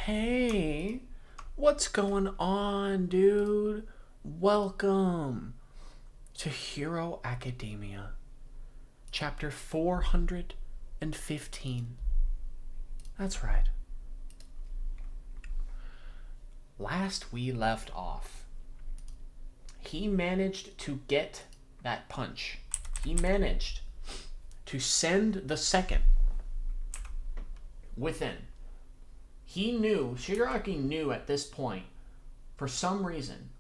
Hey, what's going on, dude? Welcome to Hero Academia, chapter 415. That's right. Last we left off, he managed to get that punch. He managed to send the second within. He knew, Shigaraki knew at this point, for some reason,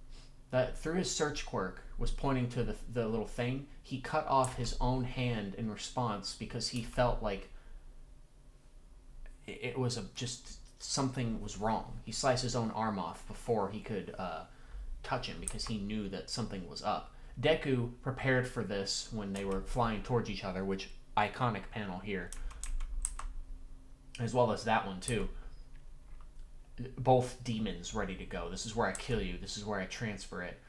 that through his search quirk was pointing to the little thing. He cut off his own hand in response because he felt like it was just something was wrong. He sliced his own arm off before he could touch him because he knew that something was up. Deku prepared for this when they were flying towards each other, which iconic panel here, as well as that one too. Both demons ready to go. This is where I kill you. This is where I transfer it.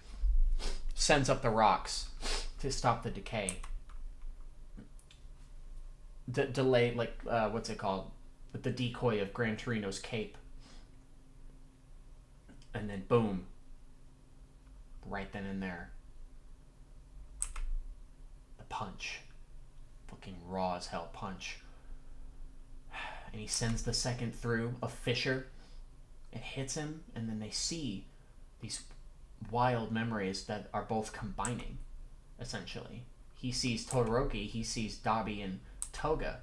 Sends up the rocks to stop the decay. Delay, like, what's it called? The decoy of Gran Torino's cape. And then boom. Right then and there. The punch. Fucking raw as hell punch. And he sends the second through a fissure. It hits him, and then they see these wild memories that are both combining, essentially. He sees Todoroki, he sees Dabi and Toga.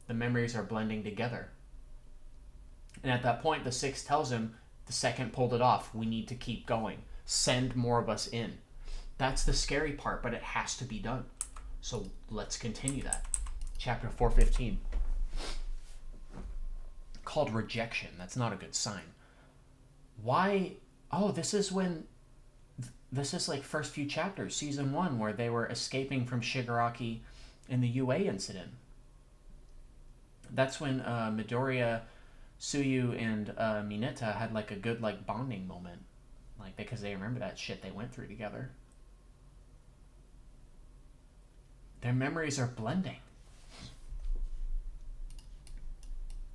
The memories are blending together. And at that point, the sixth tells him, the second pulled it off. We need to keep going. Send more of us in. That's the scary part, but it has to be done. So let's continue that. Chapter 415. Called rejection. That's not a good sign. Why? Oh, this is when... This is like first few chapters, season 1, where they were escaping from Shigaraki in the UA incident. That's when Midoriya, Tsuyu, and Mineta had like a good like bonding moment. Like, because they remember that shit they went through together. Their memories are blending.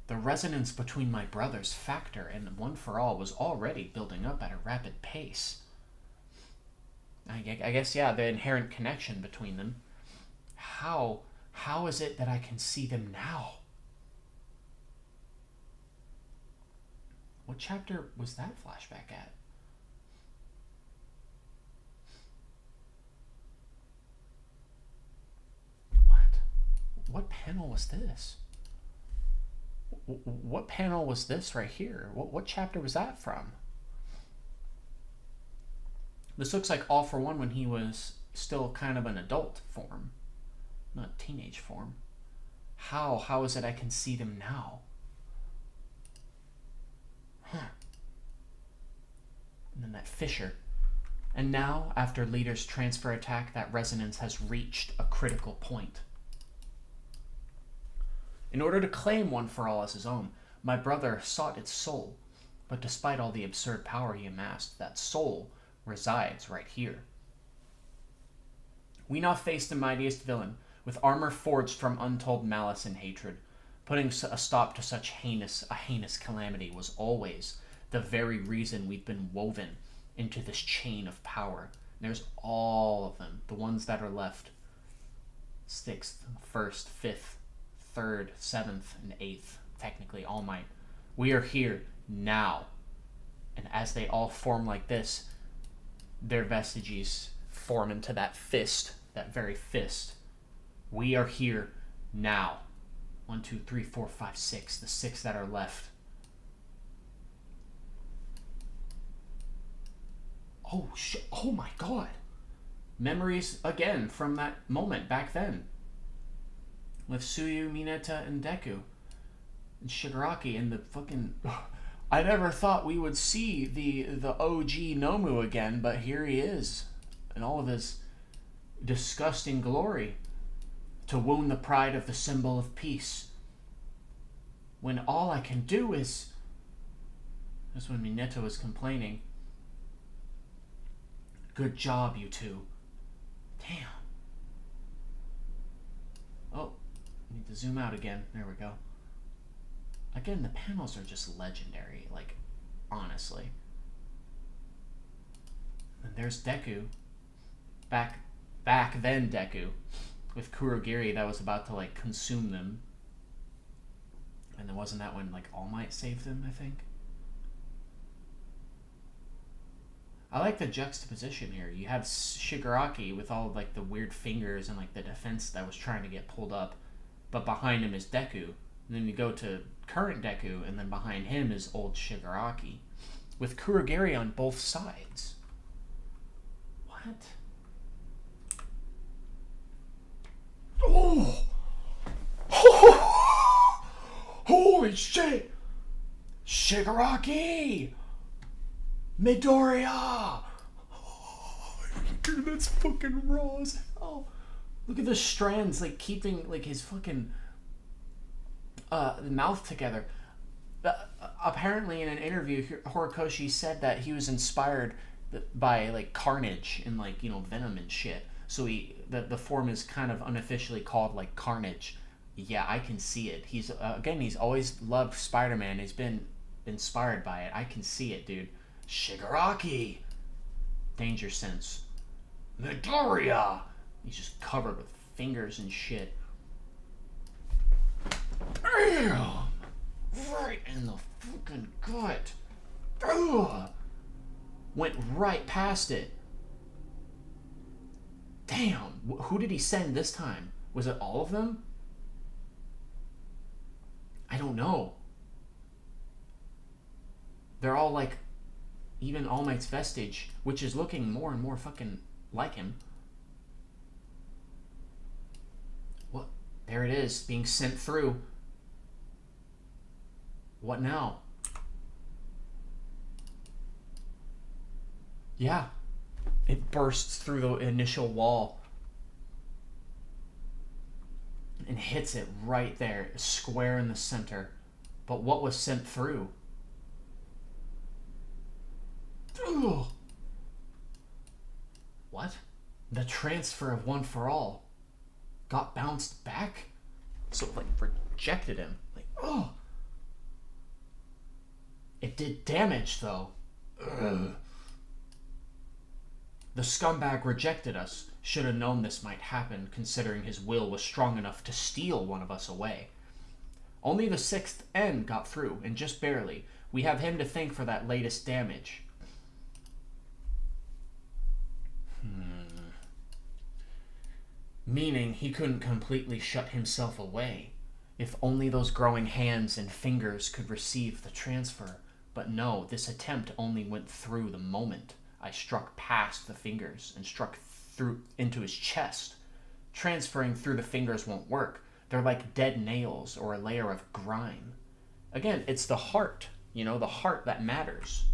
The resonance between my brothers, Factor and One For All, was already building up at a rapid pace. I guess, yeah, the inherent connection between them. How is it that I can see them now? What chapter was that flashback at? What panel was this? What panel was this right here? What chapter was that from? This looks like All For One when he was still kind of an adult form, not teenage form. How is it I can see them now? Huh. And then that fissure. And now, after Leader's transfer attack, that resonance has reached a critical point. In order to claim One For All as his own, my brother sought its soul. But despite all the absurd power he amassed, that soul resides right here. We now face the mightiest villain, with armor forged from untold malice and hatred. Putting a stop to such a heinous calamity was always the very reason we've been woven into this chain of power. And there's all of them, the ones that are left. 6th, 1st, 5th, 3rd, 7th, and 8th, technically All Might. We are here now. And as they all form like this, their vestiges form into that fist, that very fist. We are here now. 1, 2, 3, 4, 5, 6. The 6 that are left. Oh shit! Oh my god! Memories again from that moment back then. With Tsuyu, Mineta, and Deku. And Shigaraki and the fucking... I never thought we would see the OG Nomu again, but here he is. In all of his disgusting glory. To wound the pride of the symbol of peace. When all I can do is... That's when Mineta was complaining. Good job, you two. Damn. Oh, I need to zoom out again. There we go. Again, the panels are just legendary, like, honestly. And there's Deku. Back then Deku. With Kurogiri that was about to, like, consume them. And then wasn't that when, like, All Might saved them, I think? I like the juxtaposition here. You have Shigaraki with all, like, the weird fingers and, like, the defense that was trying to get pulled up. But behind him is Deku. And then you go to current Deku, and then behind him is old Shigaraki. With Kurogiri on both sides. What? Oh! Holy shit! Shigaraki! Midoriya! Oh, dude, that's fucking raw as hell. Look at the strands, like, keeping, like, his fucking mouth together. Apparently in an interview, Horikoshi said that he was inspired by, like, Carnage and, like, you know, Venom and shit. So the form is kind of unofficially called, like, Carnage. Yeah, I can see it. He's he's always loved Spider-Man. He's been inspired by it. I can see it, dude. Shigaraki, Danger Sense, Midoriya. He's just covered with fingers and shit. Damn! Right in the fucking gut. Ugh. Went right past it. Damn. Who did he send this time? Was it all of them? I don't know. They're all like, even All Might's vestige, which is looking more and more fucking like him. What? There it is, being sent through. What now? Yeah. It bursts through the initial wall and hits it right there, square in the center. But what was sent through? Ugh. What? The transfer of One for All got bounced back? So it, like, rejected him. Like, oh. It did damage, though. Ugh. The scumbag rejected us. Should have known this might happen, considering his will was strong enough to steal one of us away. Only the 6th N got through, and just barely. We have him to thank for that latest damage. Meaning he couldn't completely shut himself away. If only those growing hands and fingers could receive the transfer. But no, this attempt only went through the moment I struck past the fingers and struck through into his chest. Transferring through the fingers won't work. They're like dead nails or a layer of grime. Again, it's the heart, you know, the heart that matters.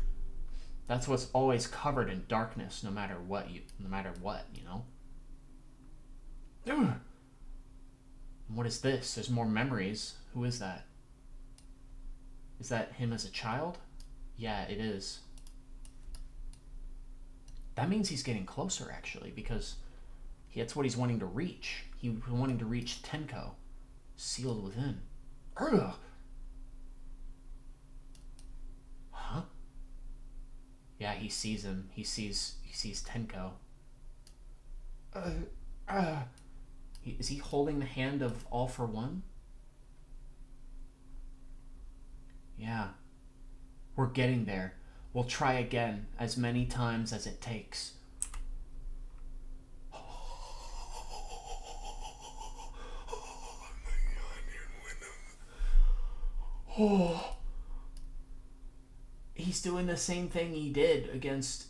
That's what's always covered in darkness, no matter what, you know. Ugh. What is this? There's more memories. Who is that? Is that him as a child? Yeah, it is. That means he's getting closer, actually, because that's what he's wanting to reach. He's wanting to reach Tenko, sealed within. Ugh. Huh? Yeah, he sees him. He sees Tenko. Is he holding the hand of All for One? Yeah. We're getting there. We'll try again, as many times as it takes. Oh. He's doing the same thing he did against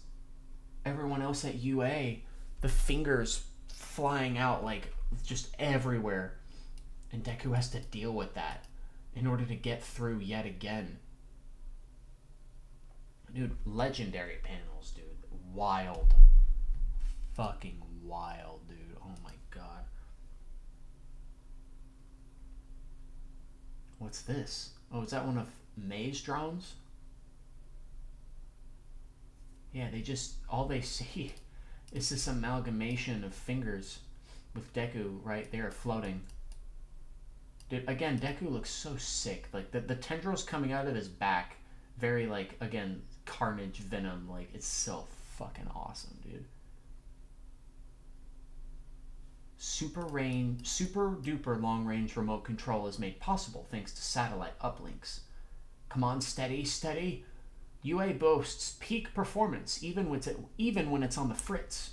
everyone else at UA. The fingers flying out, like, just everywhere. And Deku has to deal with that in order to get through yet again. Dude, legendary panels, dude. Wild. Fucking wild, dude. Oh my god. What's this? Oh, is that one of May's drones? Yeah, all they see is this amalgamation of fingers with Deku right there floating. Dude, again, Deku looks so sick. Like, the tendrils coming out of his back, very, like, again, Carnage Venom. Like, it's so fucking awesome, dude. Super duper long range remote control is made possible thanks to satellite uplinks. Come on, steady. UA boasts peak performance even when it's on the fritz.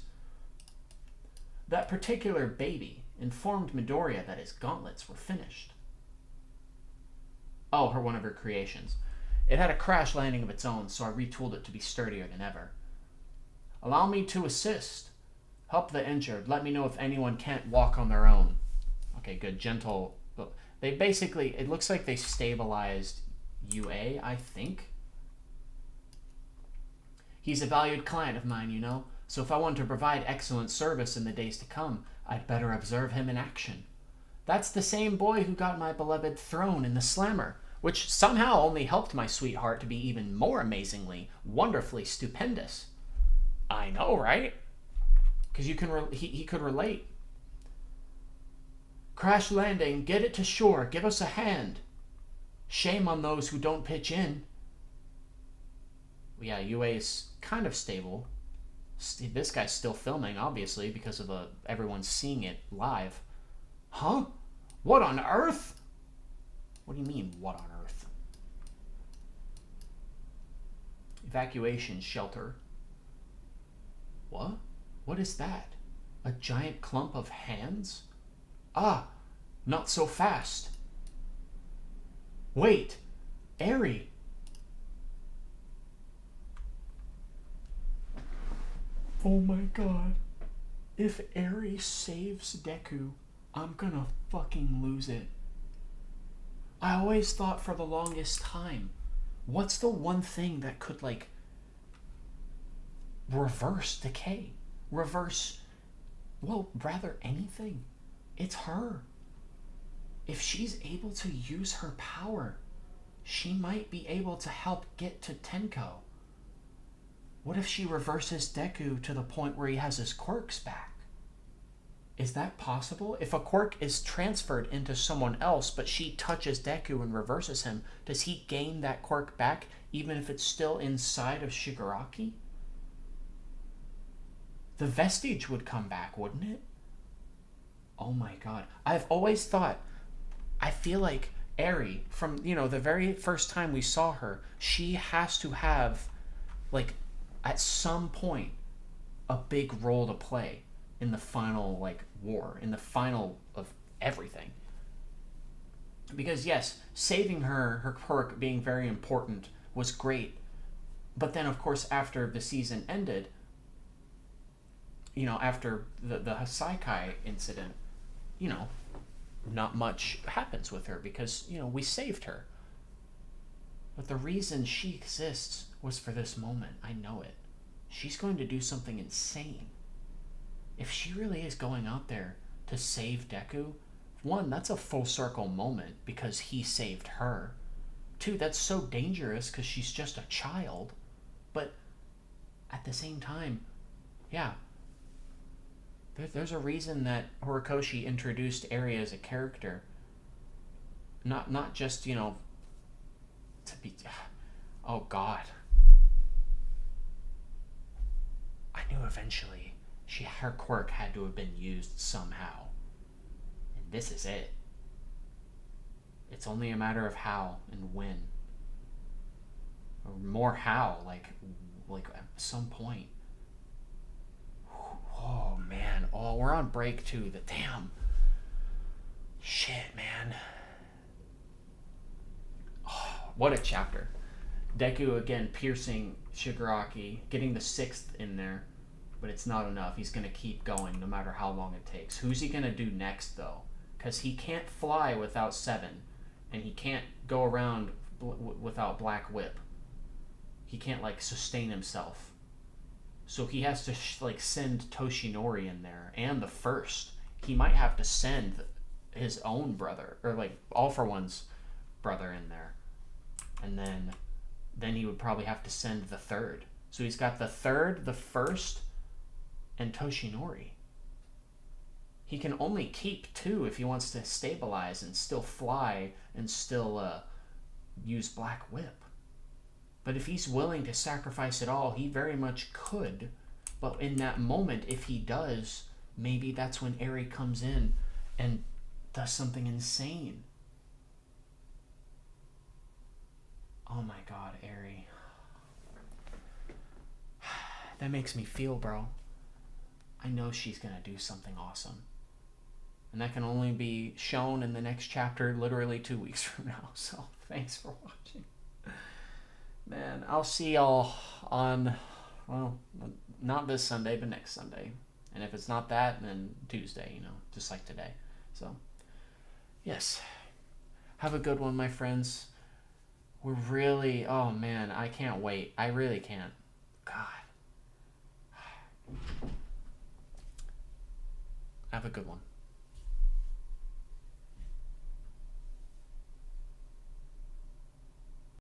That particular baby informed Midoriya that his gauntlets were finished. Oh, one of her creations. It had a crash landing of its own, so I retooled it to be sturdier than ever. Allow me to assist. Help the injured. Let me know if anyone can't walk on their own. Okay, good. Gentle. They basically, it looks like they stabilized UA, I think. He's a valued client of mine, you know, so if I want to provide excellent service in the days to come, I'd better observe him in action. That's the same boy who got my beloved throne in the slammer, which somehow only helped my sweetheart to be even more amazingly, wonderfully stupendous. I know, right? Because he could relate. Crash landing, get it to shore, give us a hand. Shame on those who don't pitch in. Yeah, UA is kind of stable. This guy's still filming, obviously, because of everyone seeing it live. Huh? What on earth? What do you mean, what on earth? Evacuation shelter. What? What is that? A giant clump of hands? Ah, not so fast. Wait, Eri. Oh my god. If Eri saves Deku, I'm gonna fucking lose it. I always thought for the longest time, what's the one thing that could, like, reverse decay? Rather anything. It's her. If she's able to use her power, she might be able to help get to Tenko. What if she reverses Deku to the point where he has his quirks back? Is that possible? If a quirk is transferred into someone else, but she touches Deku and reverses him, does he gain that quirk back even if it's still inside of Shigaraki? The vestige would come back, wouldn't it? Oh my god. I've always thought, I feel like Eri, from, the very first time we saw her, she has to have, like, at some point, a big role to play in the final, like, war, in the final of everything. Because, yes, saving her quirk being very important was great. But then, of course, after the season ended, after the Hasaikai incident, not much happens with her because, we saved her. But the reason she exists was for this moment. I know it. She's going to do something insane. If she really is going out there to save Deku, one, that's a full circle moment because he saved her. Two, that's so dangerous because she's just a child. But at the same time, yeah, there's a reason that Horikoshi introduced Eri as a character. Not just, to be... Oh, God. I knew eventually her quirk had to have been used somehow. And this is it. It's only a matter of how and when. Or more how, like at some point. Oh, man. Oh, we're on break, too. Damn. Shit, man. Oh, what a chapter. Deku, again, piercing Shigaraki, getting the 6th in there, but it's not enough. He's going to keep going no matter how long it takes. Who's he going to do next, though? Because he can't fly without 7, and he can't go around without Black Whip. He can't, like, sustain himself. So he has to send Toshinori in there and the first. He might have to send his own brother, or like All For One's brother in there, and then he would probably have to send the 3rd. So he's got the 3rd, the 1st, and Toshinori. He can only keep 2 if he wants to stabilize and still fly and still use Black Whip. But if he's willing to sacrifice it all, he very much could. But in that moment, if he does, maybe that's when Eri comes in and does something insane. Oh my god, Eri. That makes me feel, bro. I know she's gonna do something awesome. And that can only be shown in the next chapter, literally 2 weeks from now. So, thanks for watching. Man, I'll see y'all on, well, not this Sunday, but next Sunday. And if it's not that, then Tuesday, you know, just like today. So, yes. Have a good one, my friends. We're really, oh man, I can't wait. I really can't. God. Have a good one.